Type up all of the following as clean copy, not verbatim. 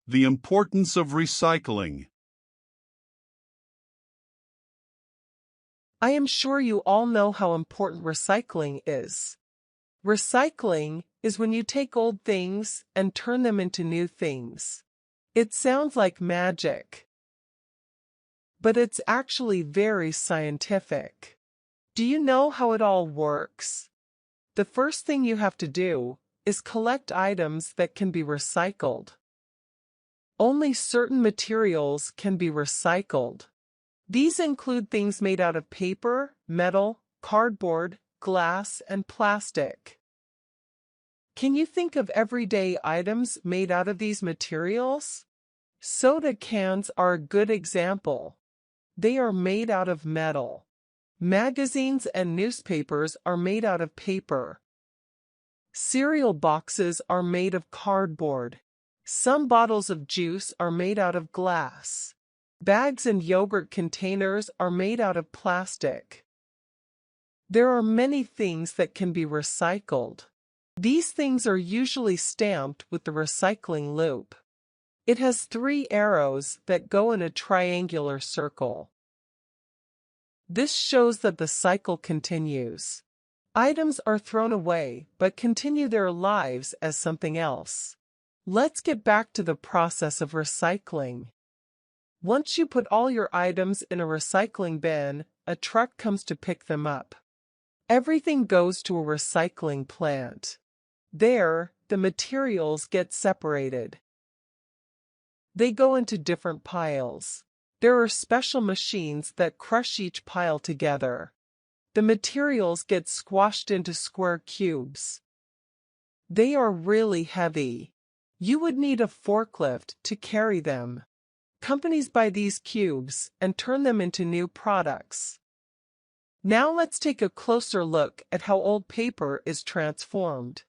The importance of recycling. I am sure you all know how important recycling is. Recycling is when you take old things and turn them into new things. It sounds like magic, but it's actually very scientific. Do you know how it all works? The first thing you have to do is collect items that can be recycled. Only certain materials can be recycled. These include things made out of paper, metal, cardboard, glass, and plastic. Can you think of everyday items made out of these materials? Soda cans are a good example. They are made out of metal. Magazines and newspapers are made out of paper. Cereal boxes are made of cardboard. Some bottles of juice are made out of glass. Bags and yogurt containers are made out of plastic. There are many things that can be recycled. These things are usually stamped with the recycling loop. It has 3 arrows that go in a triangular circle. This shows that the cycle continues. Items are thrown away but continue their lives as something else. Let's get back to the process of recycling. Once you put all your items in a recycling bin, a truck comes to pick them up. Everything goes to a recycling plant. There, the materials get separated. They go into different piles. There are special machines that crush each pile together. The materials get squashed into square cubes. They are really heavy. You would need a forklift to carry them. Companies buy these cubes and turn them into new products. Now let's take a closer look at how old paper is transformed.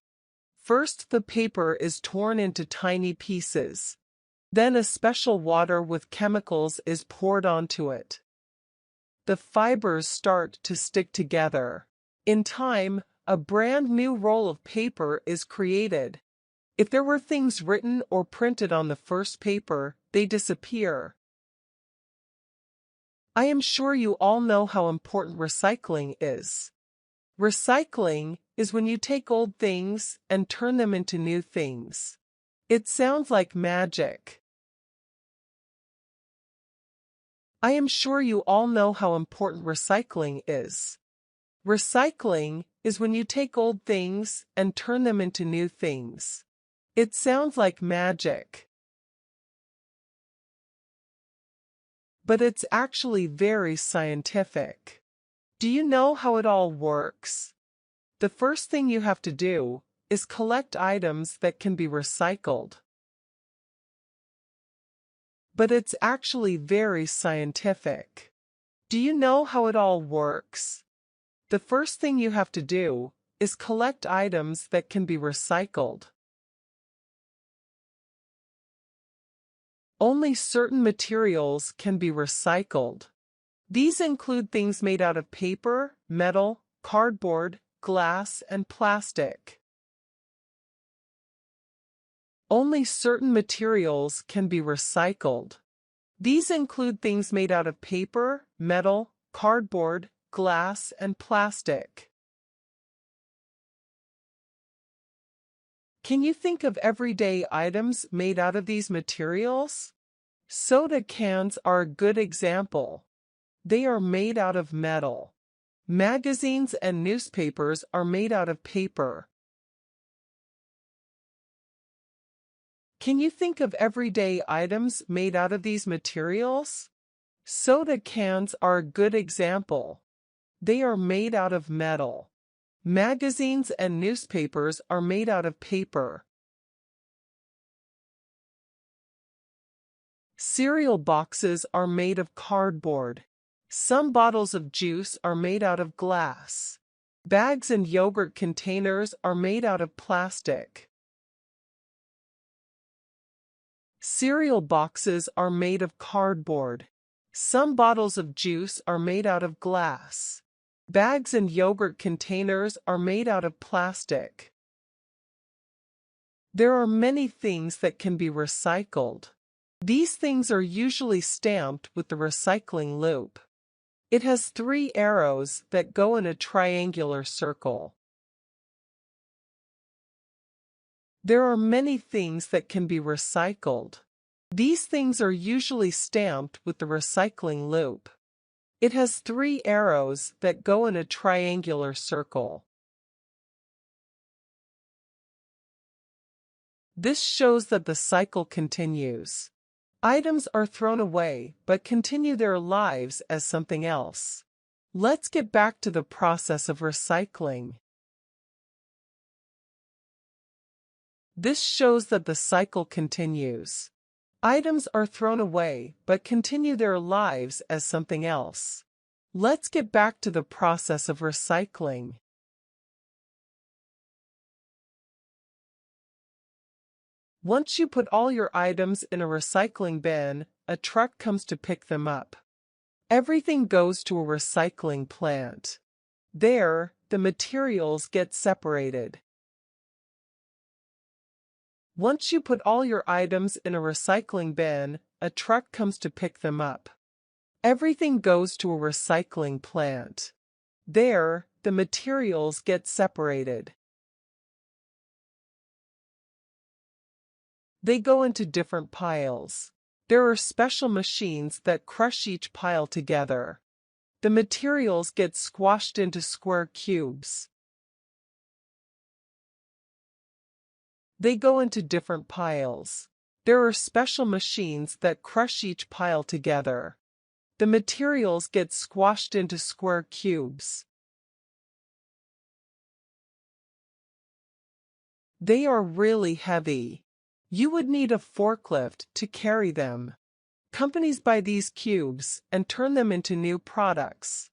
First, the paper is torn into tiny pieces. Then a special water with chemicals is poured onto it. The fibers start to stick together. In time, a brand new roll of paper is created. If there were things written or printed on the first paper, they disappear. I am sure you all know how important recycling is. Recycling is when you take old things and turn them into new things. It sounds like magic. I am sure you all know how important recycling is. Recycling is when you take old things and turn them into new things. It sounds like magic, but it's actually very scientific. Do you know how it all works? The first thing you have to do is collect items that can be recycled. But it's actually very scientific. Do you know how it all works? The first thing you have to do is collect items that can be recycled. Only certain materials can be recycled. These include things made out of paper, metal, cardboard, glass, and plastic. Only certain materials can be recycled. These include things made out of paper, metal, cardboard, glass, and plastic. Can you think of everyday items made out of these materials? Soda cans are a good example. They are made out of metal. Magazines and newspapers are made out of paper. Can you think of everyday items made out of these materials? Soda cans are a good example. They are made out of metal. Magazines and newspapers are made out of paper. Cereal boxes are made of cardboard. Some bottles of juice are made out of glass. Bags and yogurt containers are made out of plastic. Cereal boxes are made of cardboard. Some bottles of juice are made out of glass. Bags and yogurt containers are made out of plastic. There are many things that can be recycled. These things are usually stamped with the recycling loop. It has 3 arrows that go in a triangular circle. There are many things that can be recycled. These things are usually stamped with the recycling loop. It has 3 arrows that go in a triangular circle. This shows that the cycle continues. Items are thrown away but continue their lives as something else. Let's get back to the process of recycling. This shows that the cycle continues. Items are thrown away but continue their lives as something else. Let's get back to the process of recycling. Once you put all your items in a recycling bin, a truck comes to pick them up. Everything goes to a recycling plant. There, the materials get separated. Once you put all your items in a recycling bin, a truck comes to pick them up. Everything goes to a recycling plant. There, the materials get separated. They go into different piles. There are special machines that crush each pile together. The materials get squashed into square cubes. They go into different piles. There are special machines that crush each pile together. The materials get squashed into square cubes. They are really heavy. You would need a forklift to carry them. Companies buy these cubes and turn them into new products.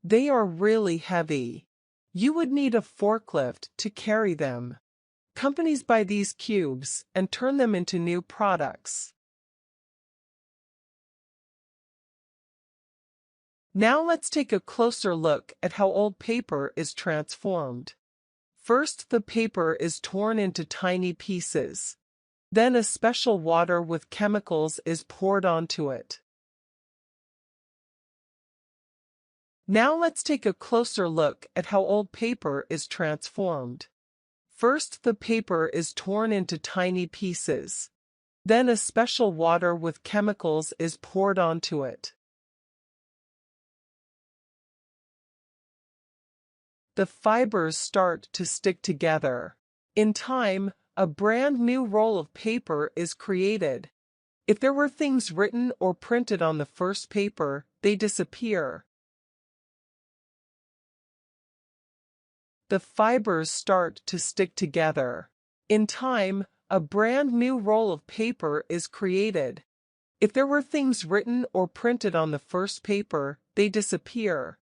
They are really heavy. You would need a forklift to carry them. Companies buy these cubes and turn them into new products. Now let's take a closer look at how old paper is transformed. First, the paper is torn into tiny pieces. Then a special water with chemicals is poured onto it. Now let's take a closer look at how old paper is transformed. First, the paper is torn into tiny pieces. Then a special water with chemicals is poured onto it. The fibers start to stick together. In time, a brand new roll of paper is created. If there were things written or printed on the first paper, they disappear. The fibers start to stick together. In time, a brand new roll of paper is created. If there were things written or printed on the first paper, they disappear.